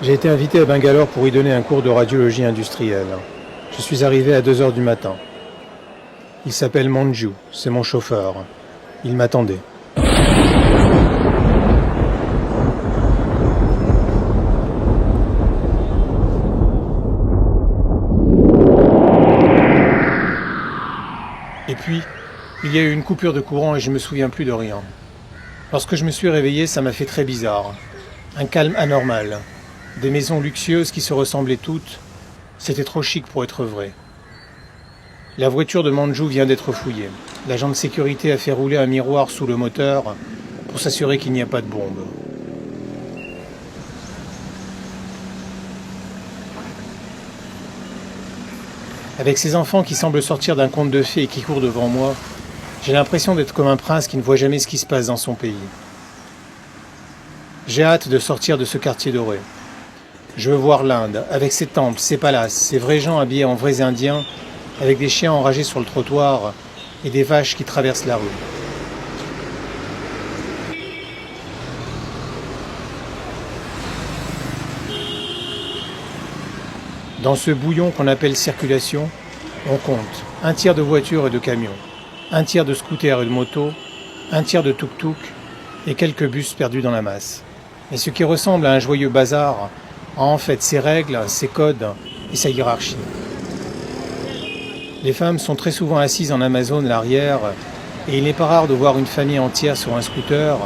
J'ai été invité à Bangalore pour y donner un cours de radiologie industrielle. Je suis arrivé à 2 heures du matin. Il s'appelle Manju, c'est mon chauffeur. Il m'attendait. Et puis, il y a eu une coupure de courant et je me souviens plus de rien. Lorsque je me suis réveillé, ça m'a fait très bizarre. Un calme anormal. Des maisons luxueuses qui se ressemblaient toutes. C'était trop chic pour être vrai. La voiture de Manju vient d'être fouillée. L'agent de sécurité a fait rouler un miroir sous le moteur pour s'assurer qu'il n'y a pas de bombe. Avec ces enfants qui semblent sortir d'un conte de fées et qui courent devant moi, j'ai l'impression d'être comme un prince qui ne voit jamais ce qui se passe dans son pays. J'ai hâte de sortir de ce quartier doré. Je veux voir l'Inde, avec ses temples, ses palaces, ses vrais gens habillés en vrais Indiens, avec des chiens enragés sur le trottoir et des vaches qui traversent la rue. Dans ce bouillon qu'on appelle circulation, on compte un tiers de voitures et de camions, un tiers de scooters et de motos, un tiers de tuk-tuk et quelques bus perdus dans la masse. Et ce qui ressemble à un joyeux bazar a en fait ses règles, ses codes et sa hiérarchie. Les femmes sont très souvent assises en Amazone à l'arrière et il n'est pas rare de voir une famille entière sur un scooter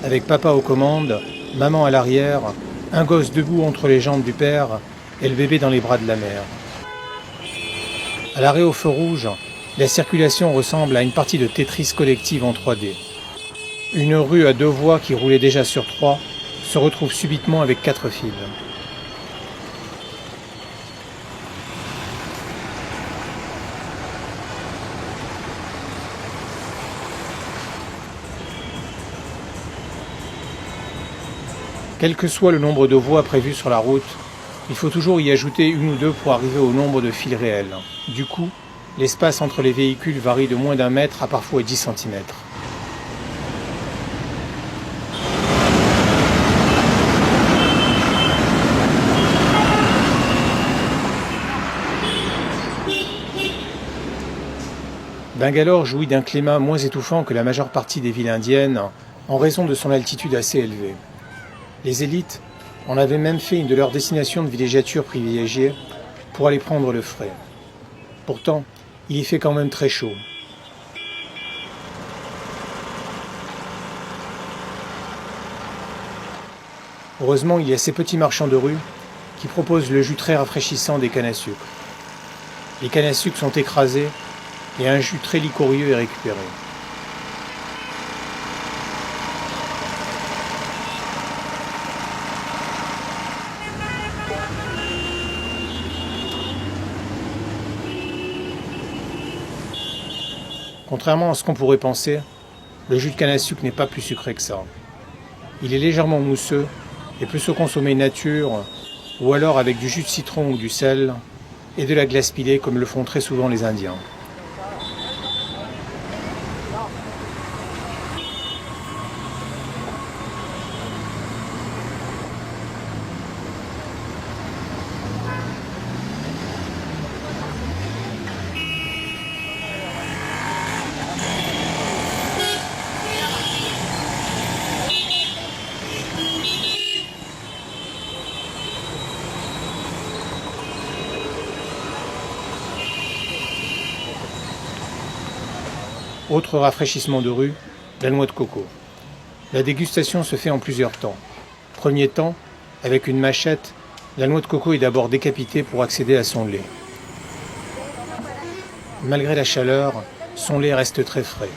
avec papa aux commandes, maman à l'arrière, un gosse debout entre les jambes du père et le bébé dans les bras de la mère. À l'arrêt au feu rouge, la circulation ressemble à une partie de Tetris collective en 3D. Une rue à 2 voies qui roulait déjà sur 3 se retrouve subitement avec 4 fils. Quel que soit le nombre de voies prévues sur la route, il faut toujours y ajouter 1 ou 2 pour arriver au nombre de fils réels. Du coup, l'espace entre les véhicules varie de moins d'1 mètre à parfois 10 centimètres. Bangalore jouit d'un climat moins étouffant que la majeure partie des villes indiennes en raison de son altitude assez élevée. Les élites en avaient même fait une de leurs destinations de villégiature privilégiée pour aller prendre le frais. Pourtant, il y fait quand même très chaud. Heureusement, il y a ces petits marchands de rue qui proposent le jus très rafraîchissant des cannes à sucre. Les cannes à sucre sont écrasées et un jus très liquorieux est récupéré. Contrairement à ce qu'on pourrait penser, le jus de canne à sucre n'est pas plus sucré que ça. Il est légèrement mousseux et peut se consommer nature ou alors avec du jus de citron ou du sel et de la glace pilée comme le font très souvent les Indiens. Autre rafraîchissement de rue, la noix de coco. La dégustation se fait en plusieurs temps. Premier temps, avec une machette, la noix de coco est d'abord décapitée pour accéder à son lait. Malgré la chaleur, son lait reste très frais.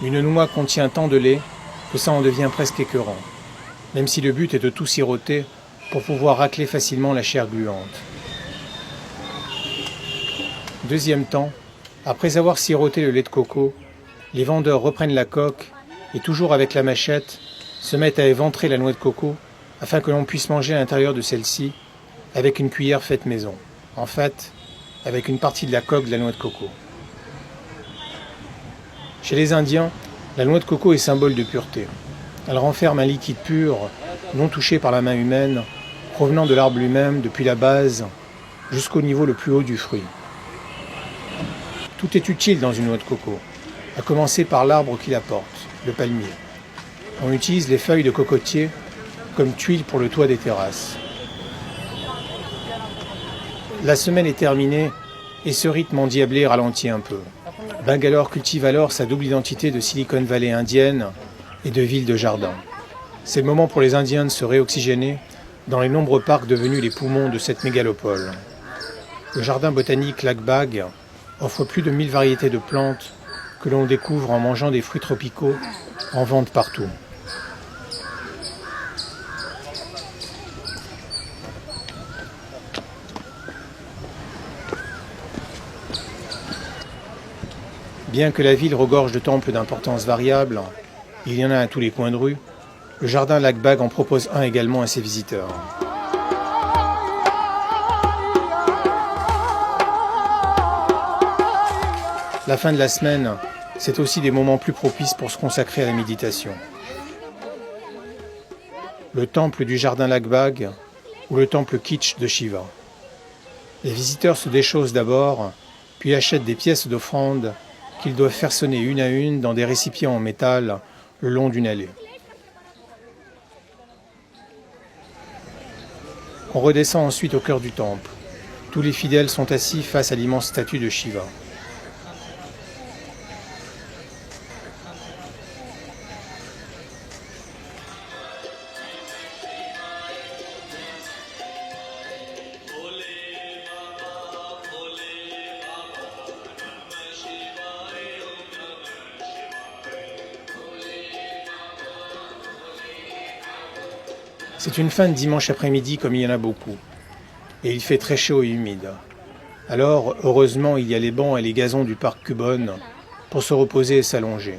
Une noix contient tant de lait que ça en devient presque écœurant, même si le but est de tout siroter pour pouvoir racler facilement la chair gluante. Deuxième temps, après avoir siroté le lait de coco, les vendeurs reprennent la coque et, toujours avec la machette, se mettent à éventrer la noix de coco afin que l'on puisse manger à l'intérieur de celle-ci avec une cuillère faite maison. En fait, avec une partie de la coque de la noix de coco. Chez les Indiens, la noix de coco est symbole de pureté. Elle renferme un liquide pur, non touché par la main humaine, provenant de l'arbre lui-même depuis la base jusqu'au niveau le plus haut du fruit. Tout est utile dans une noix de coco, à commencer par l'arbre qui la porte, le palmier. On utilise les feuilles de cocotier comme tuiles pour le toit des terrasses. La semaine est terminée et ce rythme endiablé ralentit un peu. Bangalore cultive alors sa double identité de Silicon Valley indienne et de ville de jardin. C'est le moment pour les Indiens de se réoxygéner dans les nombreux parcs devenus les poumons de cette mégalopole. Le jardin botanique Lak Bag offre plus de 1000 variétés de plantes que l'on découvre en mangeant des fruits tropicaux en vente partout. Bien que la ville regorge de temples d'importance variable, il y en a à tous les coins de rue, le jardin Lak Bag en propose un également à ses visiteurs. La fin de la semaine, c'est aussi des moments plus propices pour se consacrer à la méditation. Le temple du jardin Lak Bag ou le temple kitsch de Shiva. Les visiteurs se déchaussent d'abord, puis achètent des pièces d'offrande qu'ils doivent faire sonner une à une dans des récipients en métal le long d'une allée. On redescend ensuite au cœur du temple. Tous les fidèles sont assis face à l'immense statue de Shiva. C'est une fin de dimanche après-midi comme il y en a beaucoup. Et il fait très chaud et humide. Alors, heureusement, il y a les bancs et les gazons du parc Cubone pour se reposer et s'allonger.